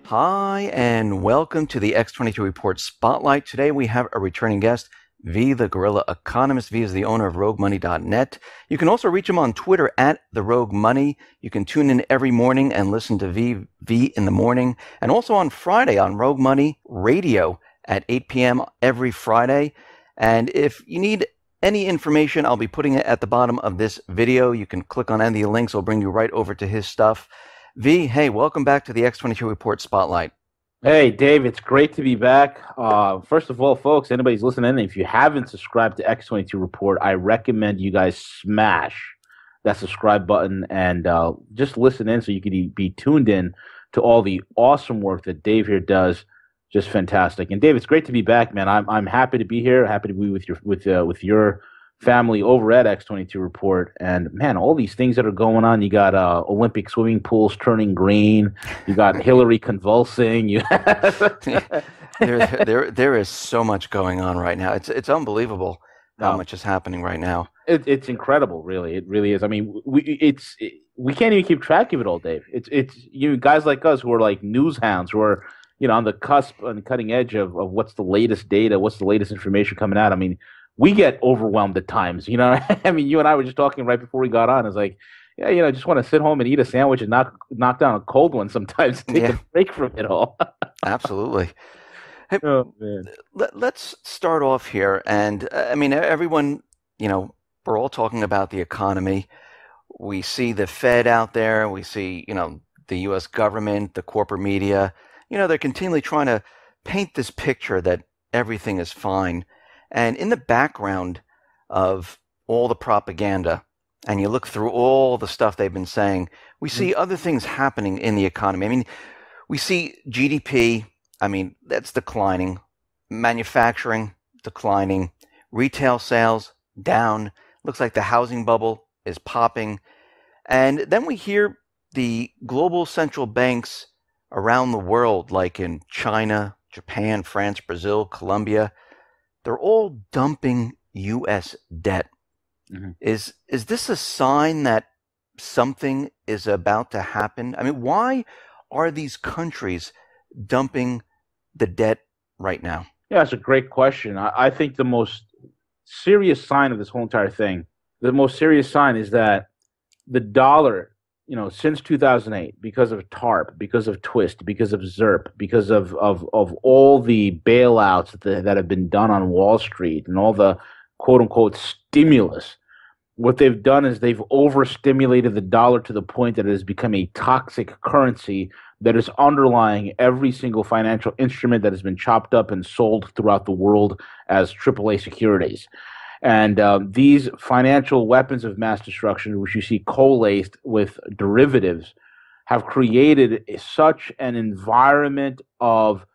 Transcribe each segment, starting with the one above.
Hi, and welcome to the X22 Report Spotlight. Today we have a returning guest, V the Guerrilla Economist. V is the owner of RogueMoney.net. You can also reach him on Twitter at the Rogue Money. You can tune in every morning and listen to V in the morning, and also on Friday on Rogue Money Radio at 8 p.m. every Friday. And if you need any information, I'll be putting it at the bottom of this video. You can click on any of the links. It'll bring you right over to his stuff. V, hey, welcome back to the X22 Report Spotlight. Hey, Dave, it's great to be back. First of all, folks, anybody's listening, if you haven't subscribed to X22 Report, I recommend you guys smash that subscribe button and just listen in so you can be tuned in to all the awesome work that Dave here does. Just fantastic. And Dave, it's great to be back, man. I'm happy to be here. Happy to be with your family over at X22 Report. And man, all these things that are going on. You got Olympic swimming pools turning green. You got Hillary convulsing. There is so much going on right now. It's unbelievable how much is happening right now. It's incredible, really. It really is. I mean, we can't even keep track of it all, Dave. It's guys like us who are like news hounds, who are on the cusp, on the cutting edge of what's the latest data, what's the latest information coming out. I mean, we get overwhelmed at times, I mean, you and I were just talking right before we got on. It's like, yeah, just want to sit home and eat a sandwich and knock down a cold one sometimes, take a break from it all. Absolutely. Hey, oh, man. Let's start off here. And I mean, everyone, we're all talking about the economy. We see the Fed out there. We see, the U.S. government, the corporate media. They're continually trying to paint this picture that everything is fine. And in the background of all the propaganda, and you look through all the stuff they've been saying, we see other things happening in the economy. I mean, we see GDP, that's declining, manufacturing declining, retail sales down, looks like the housing bubble is popping. And then we hear the global central banks around the world, like in China, Japan, France, Brazil, Colombia, they're all dumping U.S. debt. Mm-hmm. Is this a sign that something is about to happen? I mean, why are these countries dumping the debt right now? Yeah, that's a great question. I think the most serious sign of this whole entire thing, the most serious sign is that the dollar, since 2008, because of TARP, because of Twist, because of ZERP, because of all the bailouts that have been done on Wall Street and all the quote-unquote stimulus, what they've done is they've overstimulated the dollar to the point that it has become a toxic currency that is underlying every single financial instrument that has been chopped up and sold throughout the world as AAA securities. And these financial weapons of mass destruction, which you see coalesced with derivatives, have created such an environment of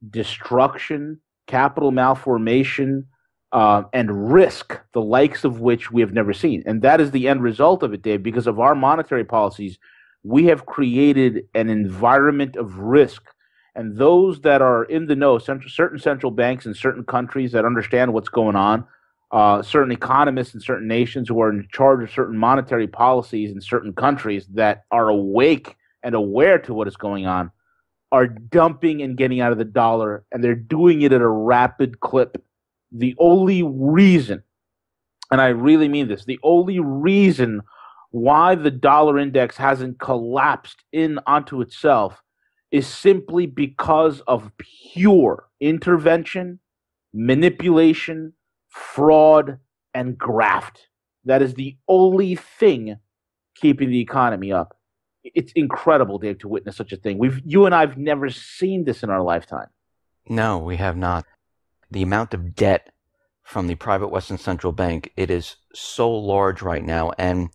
destruction, capital malformation, and risk, the likes of which we have never seen. And that is the end result of it, Dave. Because of our monetary policies, we have created an environment of risk. And those that are in the know, certain central banks in certain countries that understand what's going on, certain economists in certain nations who are in charge of certain monetary policies in certain countries that are awake and aware to what is going on, are dumping and getting out of the dollar, and they're doing it at a rapid clip. The only reason, and I really mean this, the only reason why the dollar index hasn't collapsed in onto itself is simply because of pure intervention, manipulation, fraud, and graft. That is the only thing keeping the economy up. It's incredible, Dave, to witness such a thing. You and I have never seen this in our lifetime. No, we have not. The amount of debt from the private Western Central Bank, it is so large right now. And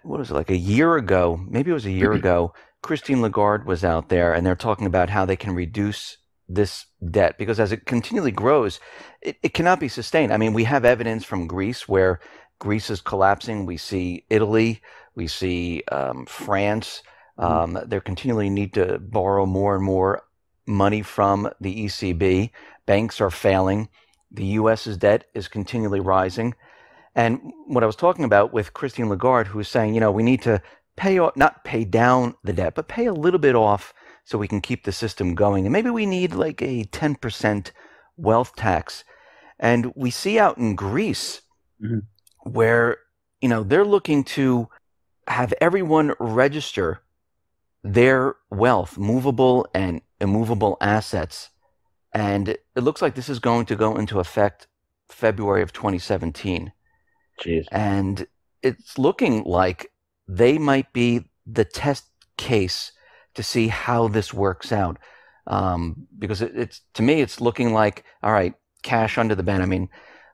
what was it, like a year ago, maybe it was a year ago, Christine Lagarde was out there, and they're talking about how they can reduce this debt, because as it continually grows, it cannot be sustained. I mean, we have evidence from Greece where Greece is collapsing. We see Italy, we see France. They continually need to borrow more and more money from the ECB. Banks are failing. The U.S.'s debt is continually rising. And what I was talking about with Christine Lagarde, who was saying, we need to pay off, not pay down the debt, but pay a little bit off so we can keep the system going. And maybe we need like a 10% wealth tax. And we see out in Greece Mhm. where, they're looking to have everyone register their wealth, movable and immovable assets. And it looks like this is going to go into effect February of 2017. Jeez. And it's looking like they might be the test case to see how this works out. Because it's to me, it's looking like, all right, cash under the bed. I mean,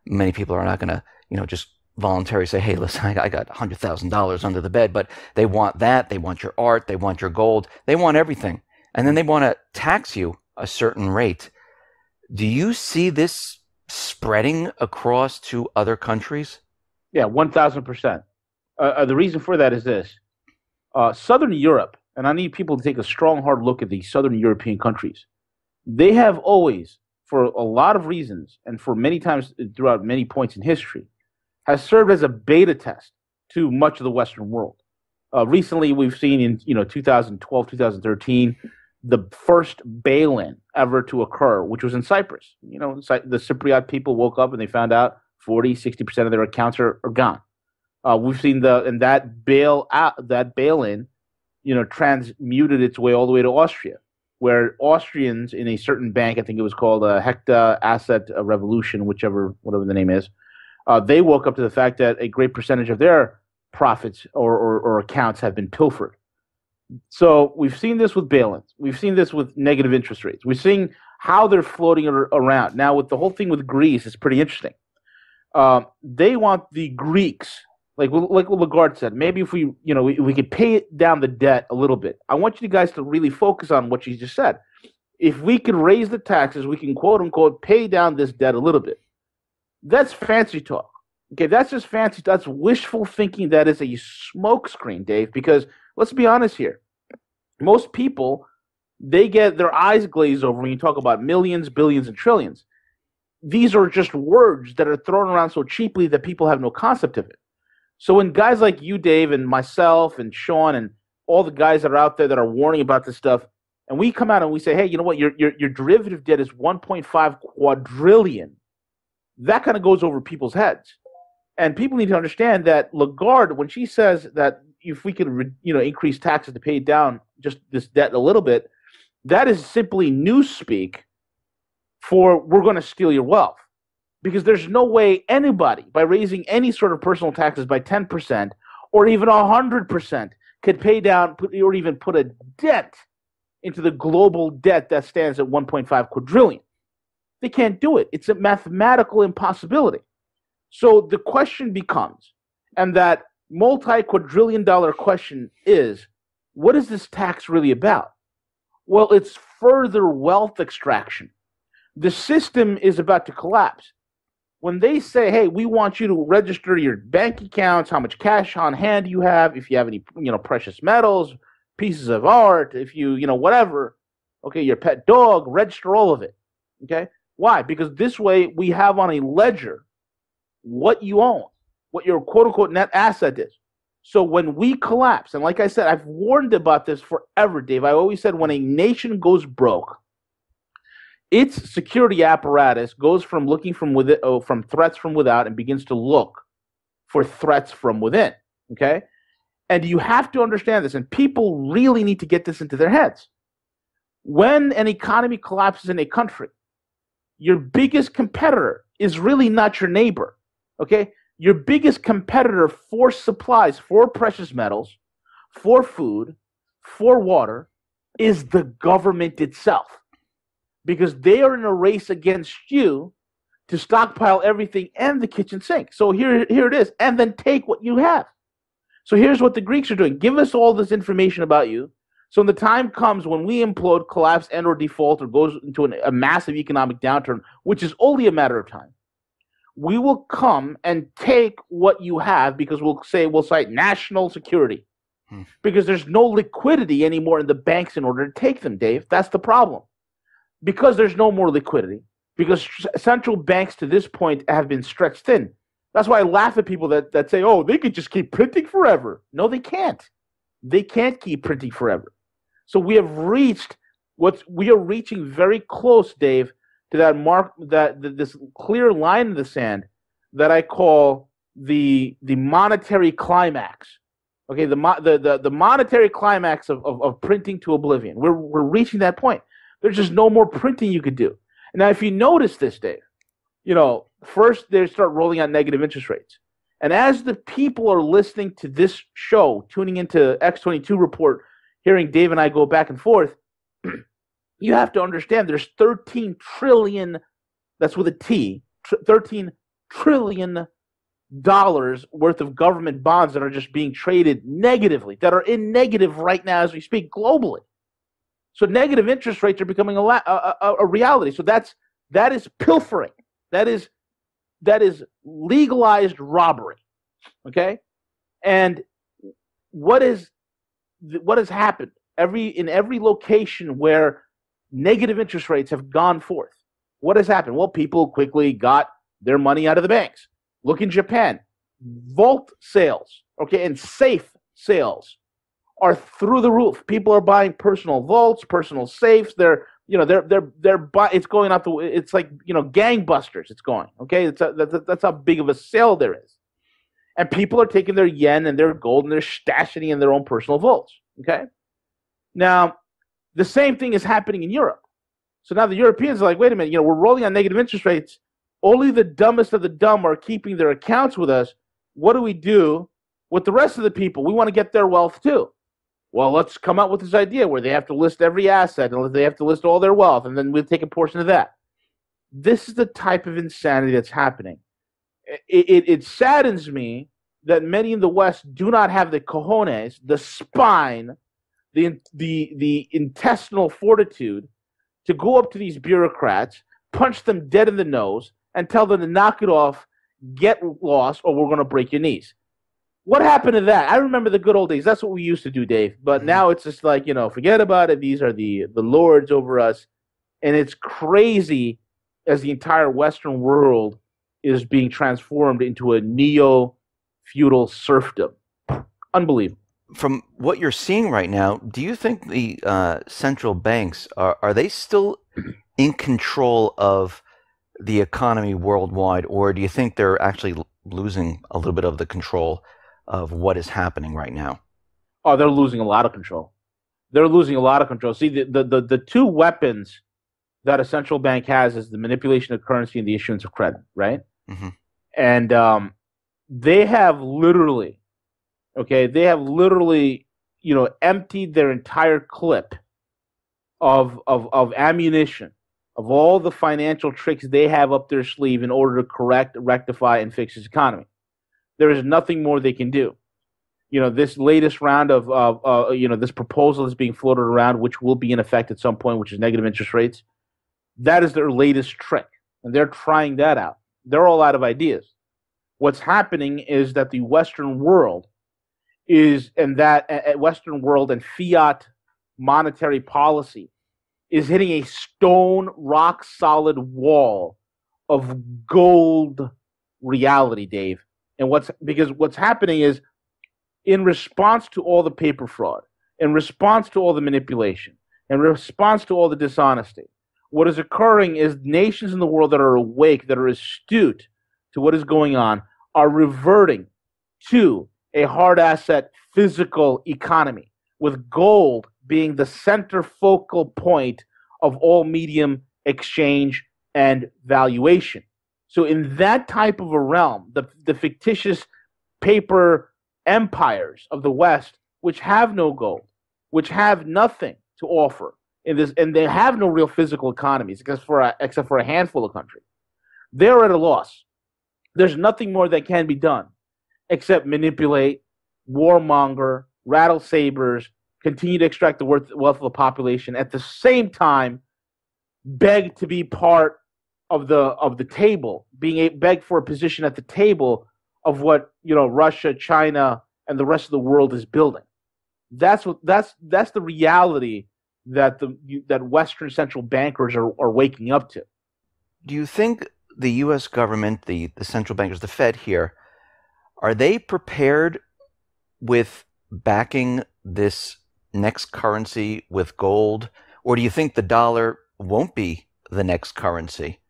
many people are not going to, just voluntarily say, hey, listen, I got $100,000 under the bed, but they want that. They want your art. They want your gold. They want everything. And then they want to tax you a certain rate. Do you see this spreading across to other countries? Yeah, 1,000%. The reason for that is this. Southern Europe, and I need people to take a strong, hard look at these Southern European countries. They have always, for a lot of reasons, and for many times throughout many points in history, has served as a beta test to much of the Western world. Recently, we've seen in 2012, 2013, the first bail-in ever to occur, which was in Cyprus. The Cypriot people woke up and they found out 40, 60% of their accounts are gone. We've seen that bail-in, transmuted its way all the way to Austria, where Austrians in a certain bank, I think it was called Hekta Asset Revolution, whatever the name is, they woke up to the fact that a great percentage of their profits or accounts have been pilfered. So we've seen this with bail-ins. We've seen this with negative interest rates. We're seeing how they're floating around. Now, with the whole thing with Greece, it's pretty interesting. They want the Greeks, like what Lagarde said, maybe if we could pay down the debt a little bit. I want you guys to really focus on what you just said. If we could raise the taxes, we can quote unquote pay down this debt a little bit. That's fancy talk. Okay, that's just fancy. That's wishful thinking. That is a smokescreen, Dave, because let's be honest here. Most people, they get their eyes glazed over when you talk about millions, billions, and trillions. These are just words that are thrown around so cheaply that people have no concept of it. So when guys like you, Dave, and myself, and Sean, and all the guys that are out there that are warning about this stuff, and we come out and we say, hey, you know what, your derivative debt is 1.5 quadrillion. That kind of goes over people's heads. And people need to understand that Lagarde, when she says that if we could, increase taxes to pay down just this debt a little bit, that is simply newspeak for we're going to steal your wealth. Because there's no way anybody, by raising any sort of personal taxes by 10% or even 100%, could pay down or even put a dent into the global debt that stands at 1.5 quadrillion. They can't do it. It's a mathematical impossibility. So the question becomes, and that multi-quadrillion-dollar question is, what is this tax really about? Well, it's further wealth extraction. The system is about to collapse. When they say, hey, we want you to register your bank accounts, how much cash on hand you have, if you have any, precious metals, pieces of art, if you, whatever, okay, your pet dog, register all of it, okay? Why? Because this way we have on a ledger what you own, what your quote-unquote net asset is. So when we collapse, and like I said, I've warned about this forever, Dave. I always said when a nation goes broke, its security apparatus goes from looking from threats from without and begins to look for threats from within, okay? And you have to understand this, and people really need to get this into their heads. When an economy collapses in a country, your biggest competitor is really not your neighbor, okay? Your biggest competitor for supplies, for precious metals, for food, for water, is the government itself. Because they are in a race against you to stockpile everything and the kitchen sink. So here it is, and then take what you have. So here's what the Greeks are doing. Give us all this information about you. So when the time comes when we implode, collapse, and or default, or goes into a massive economic downturn, which is only a matter of time, we will come and take what you have because we'll cite national security. Because there's no liquidity anymore in the banks in order to take them, Dave. That's the problem. Because there's no more liquidity, because central banks to this point have been stretched thin. That's why I laugh at people that say, oh, they could just keep printing forever. No, they can't. They can't keep printing forever. So we are reaching very close, Dave, to that mark, this clear line in the sand that I call the monetary climax. Okay, the monetary climax of printing to oblivion. We're reaching that point. There's just no more printing you could do. And now, if you notice this, Dave, first they start rolling out negative interest rates. And as the people are listening to this show, tuning into X22 Report, hearing Dave and I go back and forth, you have to understand there's 13 trillion, that's with a T, $13 trillion worth of government bonds that are just being traded negatively, that are in negative right now as we speak globally. So negative interest rates are becoming a reality. So that is pilfering. That is legalized robbery. Okay? And what has happened in every location where negative interest rates have gone forth? What has happened? Well, people quickly got their money out of the banks. Look in Japan. Vault sales, okay, and safe sales are through the roof. People are buying personal vaults, personal safes. It's going out it's like, gangbusters. It's going, okay. That's how big of a sale there is, and people are taking their yen and their gold and they're stashing it in their own personal vaults. Okay, now the same thing is happening in Europe. So now the Europeans are like, wait a minute, we're rolling on negative interest rates. Only the dumbest of the dumb are keeping their accounts with us. What do we do with the rest of the people? We want to get their wealth too. Well, let's come up with this idea where they have to list every asset and they have to list all their wealth, and then we'll take a portion of that. This is the type of insanity that's happening. It saddens me that many in the West do not have the cojones, the spine, the intestinal fortitude to go up to these bureaucrats, punch them dead in the nose, and tell them to knock it off, get lost, or we're going to break your knees. What happened to that? I remember the good old days. That's what we used to do, Dave. But now it's just like, forget about it. These are the lords over us. And it's crazy as the entire Western world is being transformed into a neo-feudal serfdom. Unbelievable. From what you're seeing right now, do you think the central banks, are they still in control of the economy worldwide, or do you think they're actually losing a little bit of the control of what is happening right now? Oh, they're losing a lot of control. They're losing a lot of control. See, the two weapons that a central bank has is the manipulation of currency and the issuance of credit, right? Mm-hmm. And they have literally, emptied their entire clip of ammunition, of all the financial tricks they have up their sleeve in order to correct, rectify, and fix this economy. There is nothing more they can do. This latest round of this proposal that's being floated around, which will be in effect at some point, which is negative interest rates, that is their latest trick. And they're trying that out. They're all out of ideas. What's happening is that the Western world Western world and fiat monetary policy is hitting a stone, rock solid wall of gold reality, Dave. And what's happening is, in response to all the paper fraud, in response to all the manipulation, in response to all the dishonesty, what is occurring is nations in the world that are awake, that are astute to what is going on, are reverting to a hard asset physical economy, with gold being the center focal point of all medium exchange and valuation. So in that type of a realm, the fictitious paper empires of the West, which have no gold, which have nothing to offer in this, and they have no real physical economies except for a handful of countries, they're at a loss. There's nothing more that can be done except manipulate, warmonger, rattle sabers, continue to extract the wealth of the population, at the same time beg to be part of the table, beg for a position at the table of what Russia, China, and the rest of the world is building. That's the reality that that Western central bankers are waking up to. Do you think the U.S. government, the central bankers, the Fed here, are they prepared with backing this next currency with gold, or do you think the dollar won't be the next currency?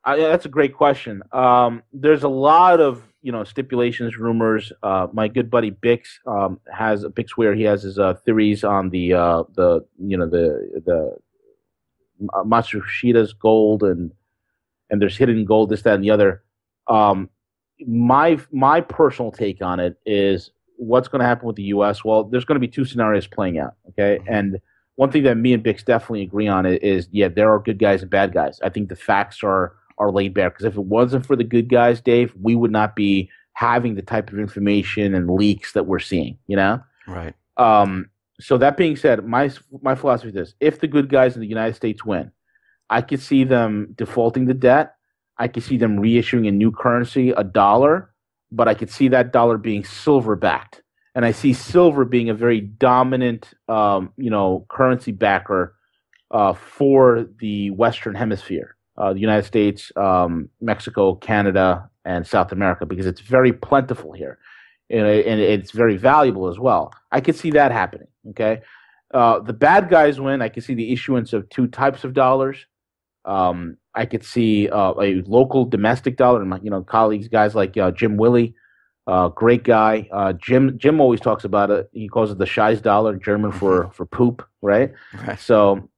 That's a great question. There's a lot of stipulations, rumors. My good buddy Bix has Bixware. He has his theories on the Matsushida's gold and there's hidden gold, this, that, and the other. Um, my personal take on it is what's going to happen with the U.S. Well, there's going to be two scenarios playing out. Okay, and one thing that me and Bix definitely agree on is yeah, there are good guys and bad guys. I think the facts are laid bare because if it wasn't for the good guys, Dave, we would not be having the type of information and leaks that we're seeing. Right. So that being said, my philosophy is this: if the good guys in the United States win, I could see them defaulting the debt. I could see them reissuing a new currency, a dollar, but I could see that dollar being silver backed. And I see silver being a very dominant, currency backer for the Western Hemisphere, the United States, Mexico, Canada, and South America, because it's very plentiful here, and it's very valuable as well. I could see that happening. Okay, the bad guys win. I could see the issuance of two types of dollars. I could see a local domestic dollar, and colleagues, guys like Jim Willie, great guy. Jim always talks about it. He calls it the Scheiß dollar, German for poop, right? Right. So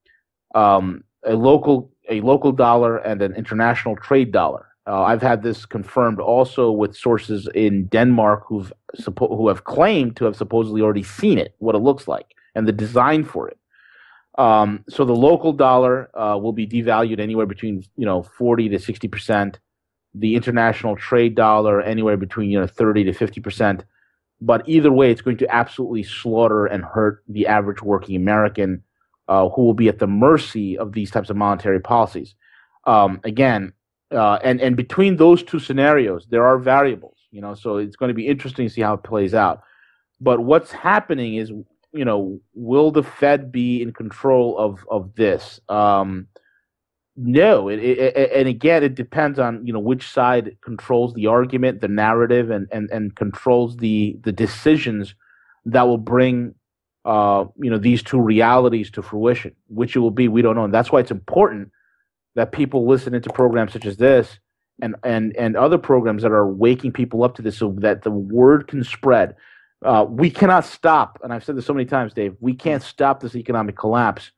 a local dollar and an international trade dollar. I've had this confirmed also with sources in Denmark who have claimed to have supposedly already seen it, what it looks like, and the design for it. So the local dollar will be devalued anywhere between 40 to 60%. The international trade dollar anywhere between 30 to 50%. But either way, it's going to absolutely slaughter and hurt the average working American, who will be at the mercy of these types of monetary policies. And between those two scenarios, there are variables. So it's going to be interesting to see how it plays out. But what's happening is, will the Fed be in control of this? No, and again, it depends on which side controls the argument, the narrative, and controls the decisions that will bring these two realities to fruition. Which it will be, we don't know, and that's why it's important that people listen into programs such as this and other programs that are waking people up to this, so that the word can spread. We cannot stop, and I've said this so many times, Dave. We can't stop this economic collapse,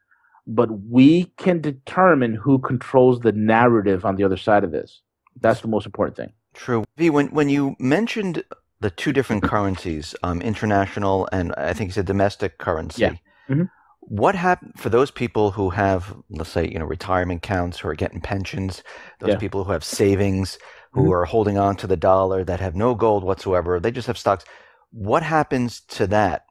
but we can determine who controls the narrative on the other side of this. That's the most important thing. True. V, when you mentioned the two different currencies, international and I think you said domestic currency, yeah. Mm-hmm. What happened for those people who have, let's say, retirement accounts, who are getting pensions, those people who have savings, who are holding on to the dollar, that have no gold whatsoever, they just have stocks. What happens to that?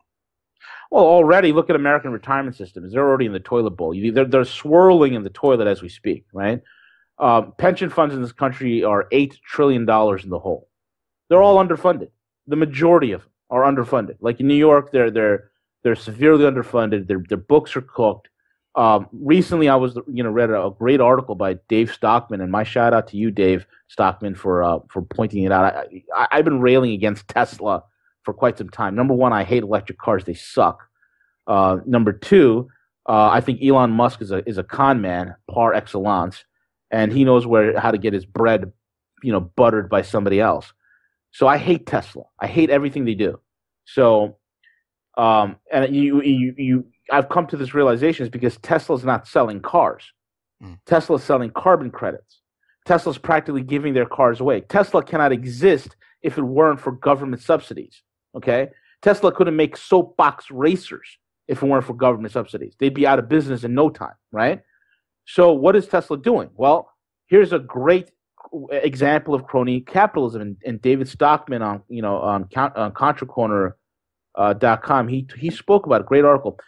Well, already look at American retirement systems. They're already in the toilet bowl. They're swirling in the toilet as we speak, right? Pension funds in this country are $8 trillion in the hole. They're all underfunded. The majority of them are underfunded. Like in New York, they're severely underfunded. Their books are cooked. Recently, I was read a great article by Dave Stockman, and my shout out to you, Dave Stockman, for pointing it out. I've been railing against Tesla for quite some time. Number one, I hate electric cars; they suck. Number two, I think Elon Musk is a con man par excellence, and he knows how to get his bread, buttered by somebody else. So I hate Tesla. I hate everything they do. So, and I've come to this realization is because Tesla's not selling cars. Tesla's selling carbon credits. Tesla's practically giving their cars away. Tesla cannot exist if it weren't for government subsidies. Okay, Tesla couldn't make soapbox racers if it weren't for government subsidies. They'd be out of business in no time, right? So what is Tesla doing? Well, here's a great example of crony capitalism. And David Stockman on ContraCorner.com, he spoke about a great article.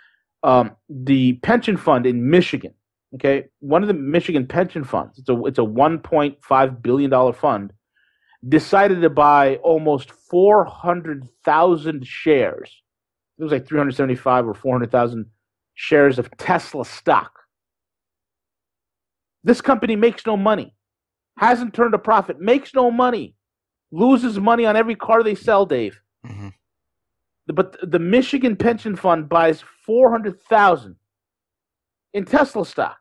The pension fund in Michigan, okay, one of the Michigan pension funds, it's a $1.5 billion fund, decided to buy almost 400,000 shares. It was like 375 or 400,000 shares of Tesla stock. This company makes no money, hasn't turned a profit, makes no money, loses money on every car they sell, Dave. Mm-hmm. But the Michigan pension fund buys 400,000 in Tesla stock.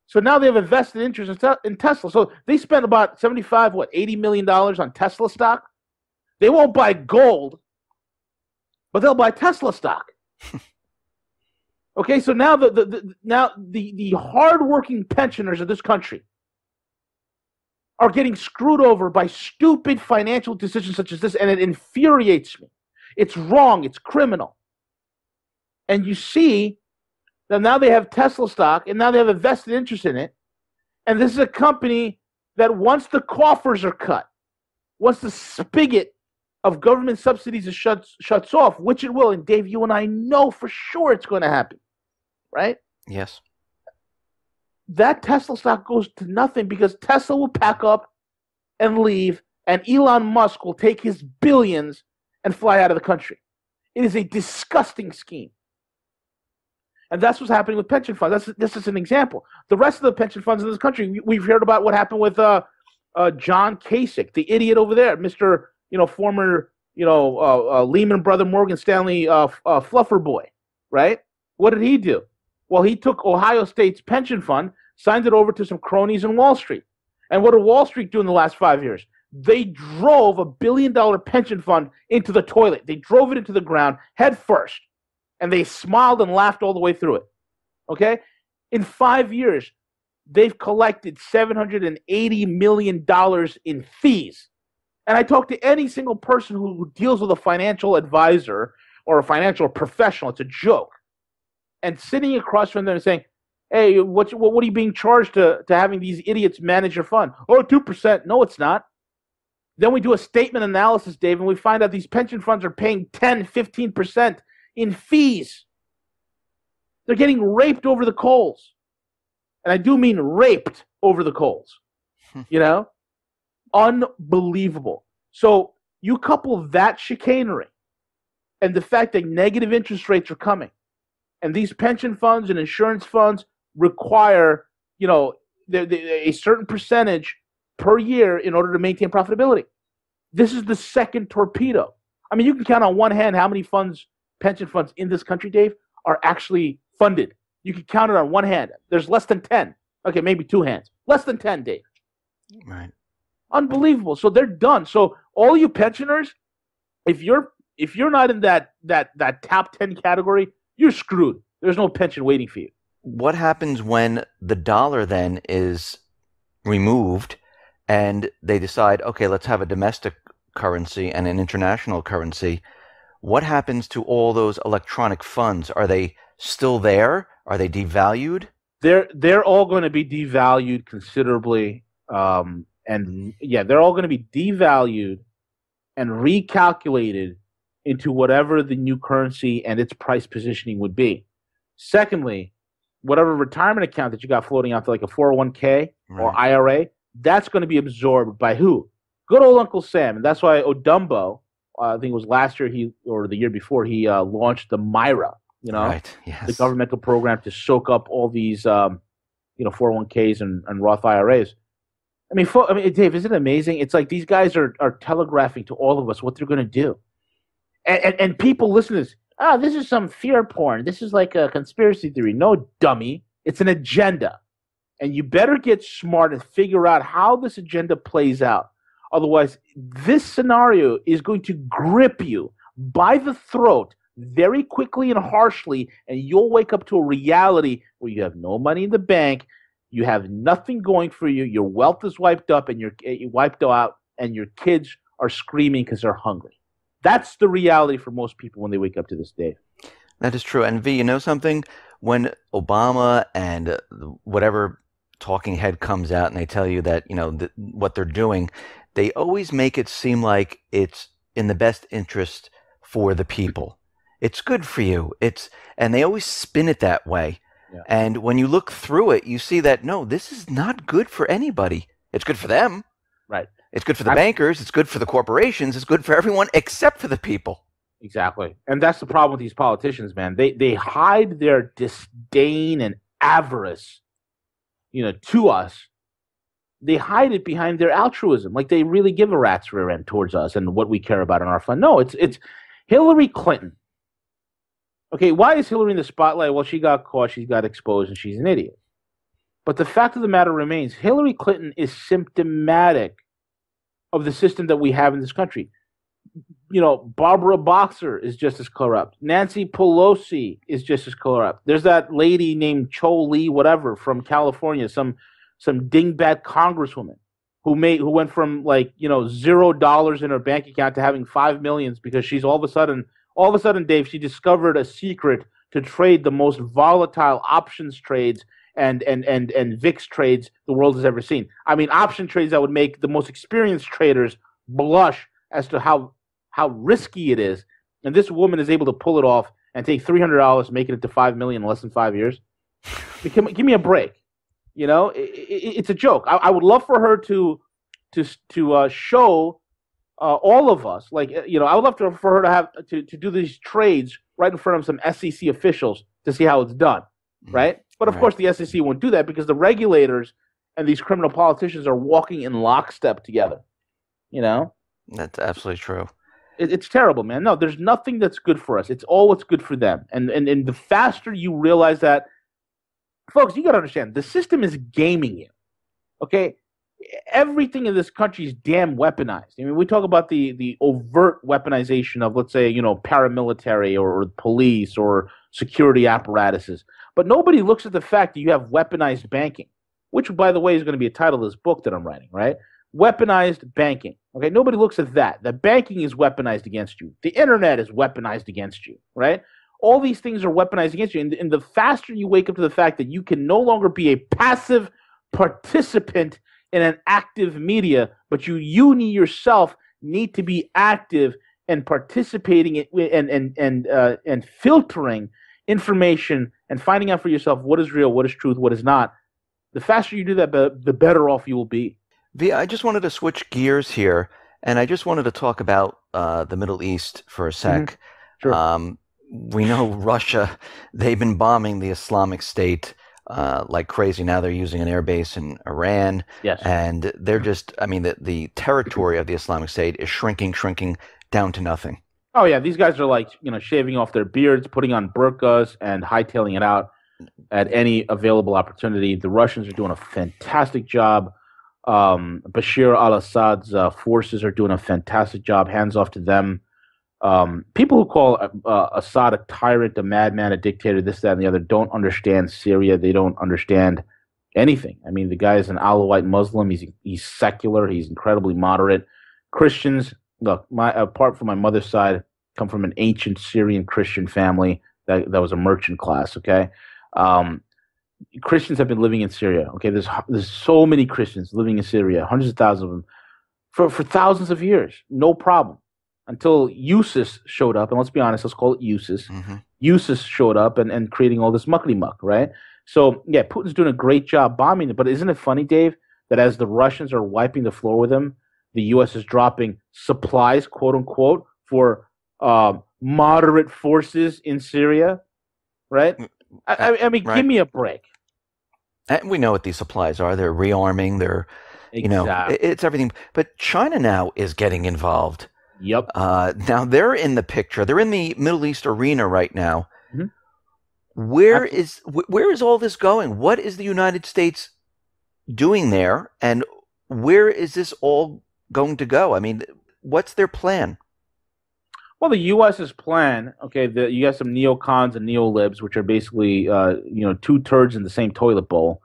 So now they have a vested interest in Tesla. So they spent about 75, $80 million on Tesla stock. They won't buy gold, but they'll buy Tesla stock. Okay, so now the hardworking pensioners of this country are getting screwed over by stupid financial decisions such as this, and it infuriates me. It's wrong. It's criminal. And you see that now they have Tesla stock, and now they have a vested interest in it. And this is a company that once the coffers are cut, once the spigot of government subsidies is shuts off, which it will, and Dave, you and I know for sure it's going to happen, right? Yes. That Tesla stock goes to nothing because Tesla will pack up and leave, and Elon Musk will take his billions and fly out of the country. It is a disgusting scheme. And that's what's happening with pension funds. This is an example. The rest of the pension funds in this country, we've heard about what happened with John Kasich, the idiot over there, Mr. Former Lehman Brother Morgan Stanley fluffer boy, right? What did he do? Well, he took Ohio State's pension fund, signed it over to some cronies in Wall Street. And what did Wall Street do in the last 5 years? They drove $1 billion pension fund into the toilet. They drove it into the ground head first. And they smiled and laughed all the way through it. Okay? In 5 years, they've collected $780 million in fees. And I talk to any single person who deals with a financial advisor or a financial professional. It's a joke. And sitting across from them and saying, hey, what are you being charged to having these idiots manage your fund? Oh, 2%. No, it's not. Then we do a statement analysis, Dave, and we find out these pension funds are paying 10, 15% in fees. They're getting raped over the coals. And I do mean raped over the coals. Unbelievable. So you couple that chicanery and the fact that negative interest rates are coming, and these pension funds and insurance funds require, a certain percentage per year in order to maintain profitability. This is the second torpedo. I mean, you can count on one hand how many pension funds in this country, Dave, are actually funded. You can count it on one hand. There's less than 10. Okay, maybe two hands. Less than 10, Dave. Right. Unbelievable. So they're done. So all you pensioners, if you're not in that top 10 category, you're screwed. There's no pension waiting for you. What happens when the dollar then is removed and they decide, okay, let's have a domestic currency and an international currency? What happens to all those electronic funds? Are they still there? Are they devalued? They're all going to be devalued considerably. They're all going to be devalued and recalculated into whatever the new currency and its price positioning would be. Secondly, whatever retirement account that you got floating out to like a 401k or IRA, that's going to be absorbed by who? Good old Uncle Sam. And that's why Odumbo, I think it was last year or the year before, he launched the Myra, right. Yes. The governmental program to soak up all these 401ks and Roth IRAs. I mean, Dave, isn't it amazing? It's like these guys are telegraphing to all of us what they're going to do. And people listen to this. This is some fear porn. This is like a conspiracy theory. No, dummy. It's an agenda. And you better get smart and figure out how this agenda plays out. Otherwise, this scenario is going to grip you by the throat very quickly and harshly, and you'll wake up to a reality where you have no money in the bank, you have nothing going for you, your wealth is wiped up, and you're wiped out, and your kids are screaming because they're hungry. That's the reality for most people when they wake up to this day. That is true. And V, you know something? When Obama and whatever talking head comes out and they tell you that, what they're doing, they always make it seem like it's in the best interest for the people. It's good for you. And they always spin it that way. Yeah. And when you look through it, you see that, no, this is not good for anybody. It's good for them. Right. It's good for the bankers. It's good for the corporations. It's good for everyone except for the people. Exactly. And that's the problem with these politicians, man. They hide their disdain and avarice, to us. They hide it behind their altruism. Like they really give a rat's rear end towards us and what we care about in our fund. No, Hillary Clinton. Okay, why is Hillary in the spotlight? Well, she got caught, she got exposed, and she's an idiot. But the fact of the matter remains, Hillary Clinton is symptomatic of the system that we have in this country. Barbara Boxer is just as corrupt. Nancy Pelosi is just as corrupt. There's that lady named Cho Lee, whatever, from California, some dingbat congresswoman who went from $0 in her bank account to having 5 million because she's all of a sudden, Dave, she discovered a secret to trade the most volatile options trades and VIX trades the world has ever seen. I mean, option trades that would make the most experienced traders blush as to how risky it is. And this woman is able to pull it off and take $300, making it to 5 million in less than 5 years. Give me a break. It's a joke. I would love for her to show all of us, I would love for her to have to do these trades right in front of some SEC officials to see how it's done, right? But of course, the SEC won't do that because the regulators and these criminal politicians are walking in lockstep together. That's absolutely true. It's terrible, man. No, there's nothing that's good for us. It's all what's good for them. And the faster you realize that, folks, you got to understand, the system is gaming you. Okay? Everything in this country is damn weaponized. I mean, we talk about the overt weaponization of, let's say, paramilitary or police or security apparatuses. But nobody looks at the fact that you have weaponized banking, which, by the way, is going to be a title of this book that I'm writing, right? Weaponized banking. Okay, nobody looks at that. The banking is weaponized against you. The internet is weaponized against you, right? All these things are weaponized against you. And the faster you wake up to the fact that you can no longer be a passive participant in an active media, but you yourself need to be active and participating and filtering information and finding out for yourself what is real, what is truth, what is not. The faster you do that, the better off you will be. V, I just wanted to switch gears here, and I just wanted to talk about the Middle East for a sec. Sure. We know Russia, they've been bombing the Islamic State like crazy. Now they're using an air base in Iran. Yes. And they're just, the territory of the Islamic State is shrinking down to nothing. Oh, yeah. These guys are shaving off their beards, putting on burqas, and hightailing it out at any available opportunity. The Russians are doing a fantastic job. Bashar al-Assad's forces are doing a fantastic job. Hands off to them. People who call Assad a tyrant, a madman, a dictator, this, that, and the other, don't understand Syria. They don't understand anything. I mean, the guy is an Alawite Muslim. He's secular. He's incredibly moderate. Christians, look, apart from my mother's side, come from an ancient Syrian Christian family that was a merchant class. Okay. Christians have been living in Syria. Okay, there's so many Christians living in Syria, hundreds of thousands of them, for thousands of years, no problem, until ISIS showed up. And let's be honest, let's call it ISIS. Mm-hmm. ISIS showed up and creating all this muckety muck, right? So yeah, Putin's doing a great job bombing it. But isn't it funny, Dave, that as the Russians are wiping the floor with him, the U.S. is dropping supplies, quote unquote, for moderate forces in Syria, right? I mean, right. Give me a break. And we know what these supplies are. They're rearming. They're, exactly. It's everything. But China now is getting involved. Yep. Now they're in the picture. They're in the Middle East arena right now. Mm-hmm. Where is all this going? What is the United States doing there? And where is this all going to go? I mean, what's their plan? Well, the U.S.'s plan, okay, you got some neocons and neolibs, which are basically, two turds in the same toilet bowl.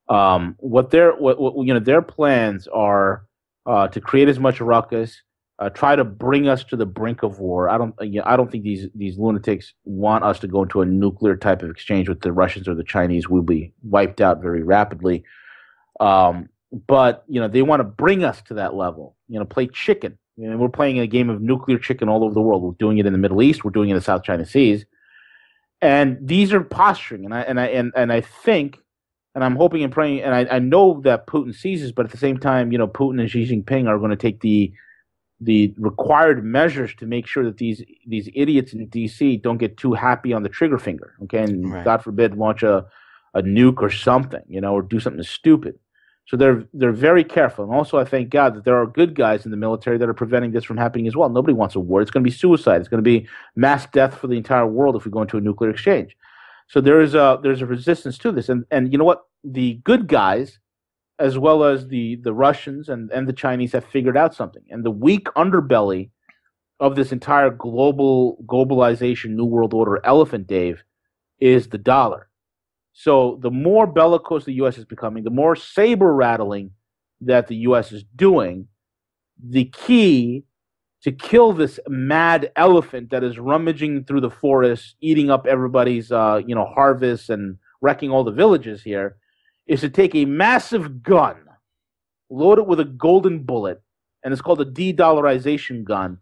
Their plans are to create as much ruckus, try to bring us to the brink of war. I don't think these lunatics want us to go into a nuclear type of exchange with the Russians or the Chinese. We'll be wiped out very rapidly. But they want to bring us to that level. Play chicken. We're playing a game of nuclear chicken all over the world. We're doing it in the Middle East. We're doing it in the South China Seas, and these are posturing. And I think, and I'm hoping and praying, and I know that Putin sees this, but at the same time, Putin and Xi Jinping are going to take the required measures to make sure that these idiots in D.C. don't get too happy on the trigger finger. Okay, and right. God forbid launch a nuke or something, or do something stupid. So they're very careful. And also, I thank God that there are good guys in the military that are preventing this from happening as well. Nobody wants a war. It's going to be suicide. It's going to be mass death for the entire world if we go into a nuclear exchange. So there's a resistance to this. And you know what? The good guys, as well as the Russians and the Chinese, have figured out something. And the weak underbelly of this entire globalization, New World Order elephant, Dave, is the dollar. So the more bellicose the U.S. is becoming, the more saber rattling that the U.S. is doing, the key to kill this mad elephant that is rummaging through the forest, eating up everybody's harvests and wrecking all the villages here, is to take a massive gun, load it with a golden bullet, and it's called a de-dollarization gun,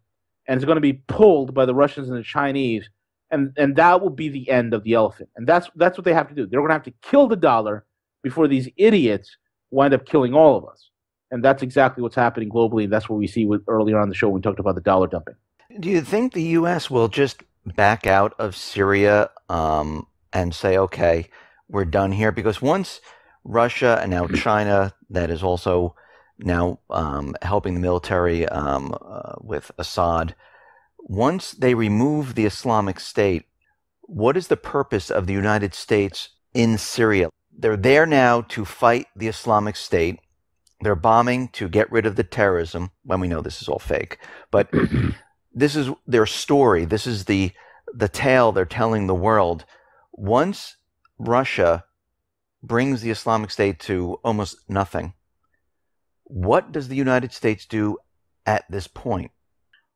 and it's going to be pulled by the Russians and the Chinese. And that will be the end of the elephant. And that's what they have to do. They're going to have to kill the dollar before these idiots wind up killing all of us. And that's exactly what's happening globally. And that's what we see earlier on the show when we talked about the dollar dumping. Do you think the U.S. will just back out of Syria and say, okay, we're done here? Because once Russia and now China, that is also now helping the military with Assad, once they remove the Islamic State, what is the purpose of the United States in Syria? They're there now to fight the Islamic State. They're bombing to get rid of the terrorism, when we know this is all fake. But this is their story. This is the tale they're telling the world. Once Russia brings the Islamic State to almost nothing, what does the United States do at this point?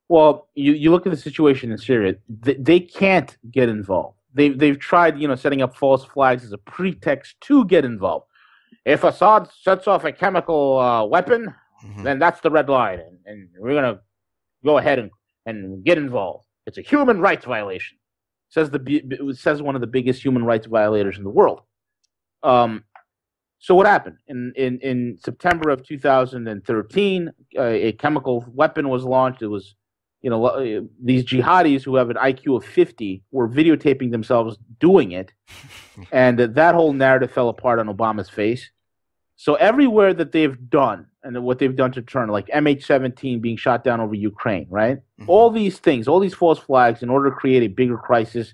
Well, you look at the situation in Syria. They can't get involved. They've tried, setting up false flags as a pretext to get involved. If Assad sets off a chemical weapon, then that's the red line, and we're gonna go ahead and get involved. It's a human rights violation. Says one of the biggest human rights violators in the world. So what happened in September of 2013? A chemical weapon was launched. It was these jihadis who have an IQ of 50 were videotaping themselves doing it, and that whole narrative fell apart on Obama's face. So everywhere that they've done, and what they've done to turn, like MH17 being shot down over Ukraine, right? Mm-hmm. All these things, all these false flags, in order to create a bigger crisis,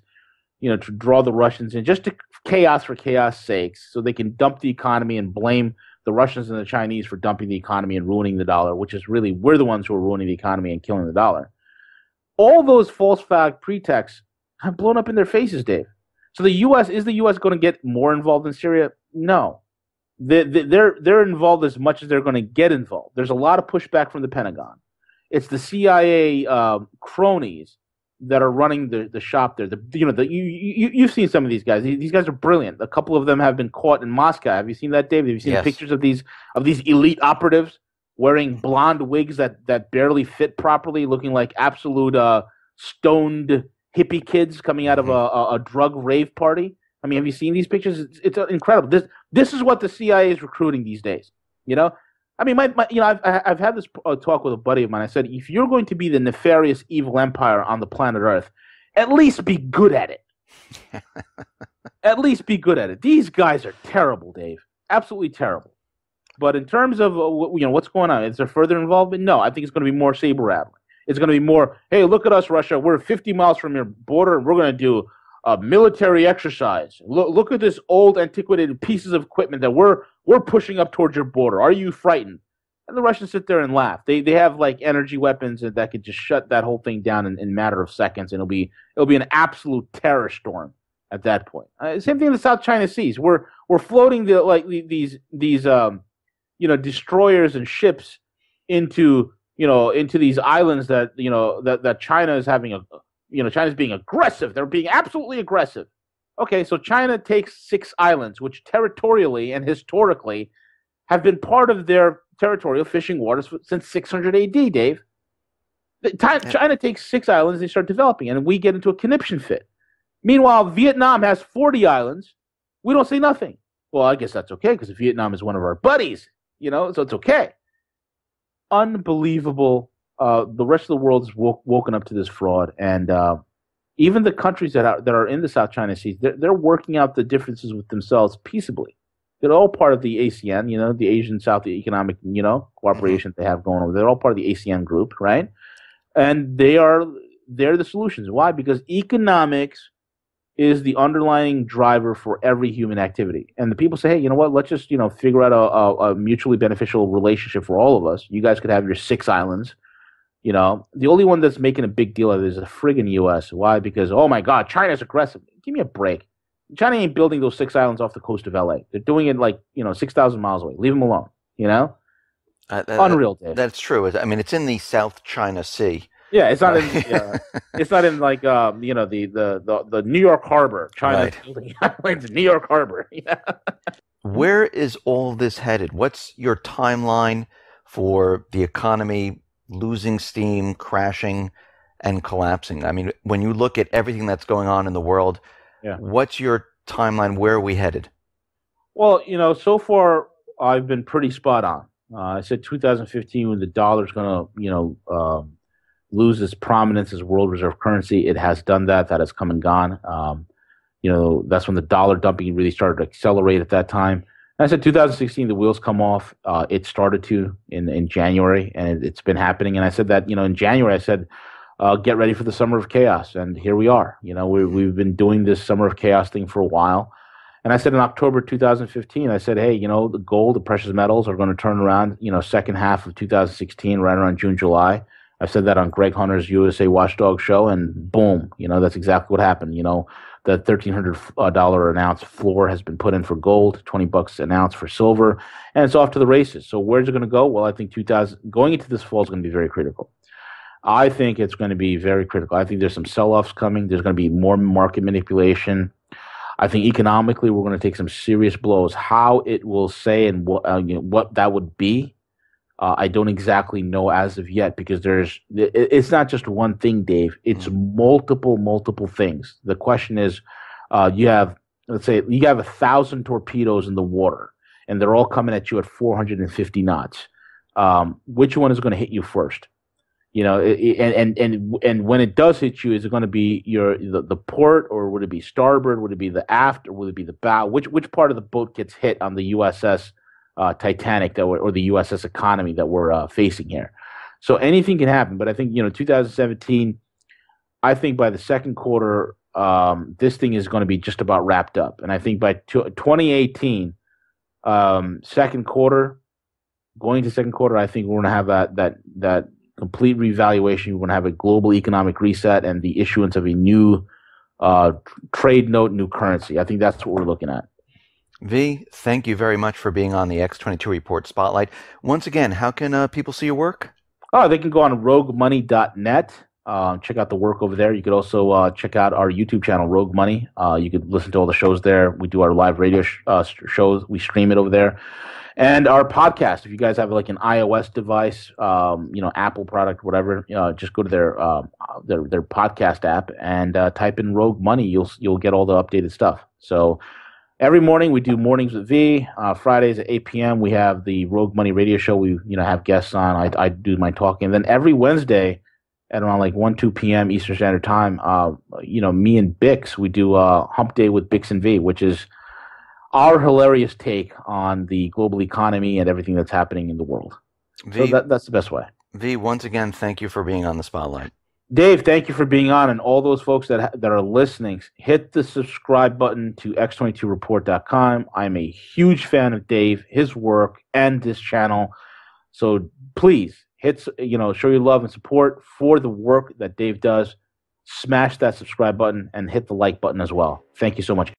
to draw the Russians in, just to chaos for chaos sakes, so they can dump the economy and blame the Russians and the Chinese for dumping the economy and ruining the dollar, which is really, we're the ones who are ruining the economy and killing the dollar. All those false flag pretexts have blown up in their faces, Dave. So the U.S. going to get more involved in Syria? No. They're involved as much as they're going to get involved. There's a lot of pushback from the Pentagon. It's the CIA cronies that are running the shop there. You've seen some of these guys. These guys are brilliant. A couple of them have been caught in Moscow. Have you seen that, Dave? Have you seen Yes. pictures of these elite operatives wearing blonde wigs that barely fit properly, looking like absolute stoned hippie kids coming out of a drug rave party? I mean, have you seen these pictures? It's incredible. This is what the CIA is recruiting these days. I mean, I've had this talk with a buddy of mine. I said, if you're going to be the nefarious evil empire on the planet Earth, at least be good at it. At least be good at it. These guys are terrible, Dave. Absolutely terrible. But in terms of what's going on, is there further involvement? No, I think it's going to be more saber rattling. It's going to be more, hey, look at us, Russia. We're 50 miles from your border, and we're going to do a military exercise. Look at this old, antiquated pieces of equipment that we're pushing up towards your border. Are you frightened? And the Russians sit there and laugh. They have like energy weapons that could just shut that whole thing down in a matter of seconds, and it'll be an absolute terror storm at that point. Same thing in the South China Seas. We're floating these destroyers and ships into these islands that China is having China's being aggressive. They're being absolutely aggressive. Okay, so China takes 6 islands, which territorially and historically have been part of their territorial fishing waters since 600 AD, Dave. China takes 6 islands, they start developing, and we get into a conniption fit. Meanwhile, Vietnam has 40 islands. We don't say nothing. Well, I guess that's okay, because Vietnam is one of our buddies, so it's okay. Unbelievable. The rest of the world has woken up to this fraud, and even the countries that are in the South China Sea, they're working out the differences with themselves peaceably. They're all part of the ASEAN, the Asian South Economic, Hmm. cooperation they have going over. They're all part of the ASEAN group, right? And they're the solutions. Why? Because economics is the underlying driver for every human activity. And the people say, hey, you know what? Let's just figure out a mutually beneficial relationship for all of us. You guys could have your 6 islands. The only one that's making a big deal of it is the friggin' U.S. Why? Because, oh my God, China's aggressive. Give me a break. China ain't building those 6 islands off the coast of L.A. They're doing it like 6,000 miles away. Leave them alone. You know, Uh, uh, unreal, Dave. that's true. I mean, it's in the South China Sea, Yeah, it's not in right? the. It's not in like the New York Harbor. China's Right. building islands in New York Harbor. Yeah. Where is all this headed? What's your timeline for the economy losing steam, crashing, and collapsing? I mean, when you look at everything that's going on in the world, Yeah. what's your timeline? Where are we headed? Well, so far I've been pretty spot on. I said 2015 when the dollar's going to, lose its prominence as world reserve currency. It has done that. That has come and gone. That's when the dollar dumping really started to accelerate at that time. And I said 2016, the wheels come off. It started to in January, and it's been happening. And I said that, in January, I said, get ready for the summer of chaos. And here we are. We've been doing this summer of chaos thing for a while. And I said in October 2015, I said, hey, the gold, the precious metals are going to turn around, second half of 2016, right around June, July. I said that on Greg Hunter's USA Watchdog show, and boom, that's exactly what happened. The $1,300 an ounce floor has been put in for gold, $20 an ounce for silver, and it's off to the races. So where's it going to go? Well, I think going into this fall is going to be very critical. I think it's going to be very critical. I think there's some sell-offs coming. There's going to be more market manipulation. I think economically we're going to take some serious blows. How it will say and what that would be, I don't exactly know as of yet because it's not just one thing, Dave. It's multiple things. The question is, let's say you have 1,000 torpedoes in the water, and they're all coming at you at 450 knots. Which one is going to hit you first? And when it does hit you, is it going to be the port, or would it be starboard? Would it be the aft, or would it be the bow? Which part of the boat gets hit on the USS Titanic or the USS Economy that we're facing here? So anything can happen. But I think 2017. I think by the second quarter, this thing is going to be just about wrapped up. And I think by 2018, second quarter, going to second quarter, I think we're going to have that complete revaluation. We're going to have a global economic reset and the issuance of a new trade note, new currency. I think that's what we're looking at. V, thank you very much for being on the X22 Report Spotlight. Once again, how can people see your work? Oh, they can go on roguemoney.net. Check out the work over there. You could also check out our YouTube channel, Rogue Money. You could listen to all the shows there. We do our live radio shows. We stream it over there. And our podcast, if you guys have like an iOS device, Apple product, whatever, just go to their podcast app and type in Rogue Money. You'll get all the updated stuff. So every morning we do Mornings with V. Fridays at 8 p.m. we have the Rogue Money radio show. We have guests on. I do my talking. And then every Wednesday at around like 1-2 p.m. Eastern Standard Time, me and Bix, we do Hump Day with Bix and V, which is our hilarious take on the global economy and everything that's happening in the world. V, so that's the best way. V, once again, thank you for being on the Spotlight. Dave, thank you for being on, and all those folks that are listening, hit the subscribe button to x22report.com. I'm a huge fan of Dave, his work, and this channel. So please show your love and support for the work that Dave does. Smash that subscribe button and hit the like button as well. Thank you so much.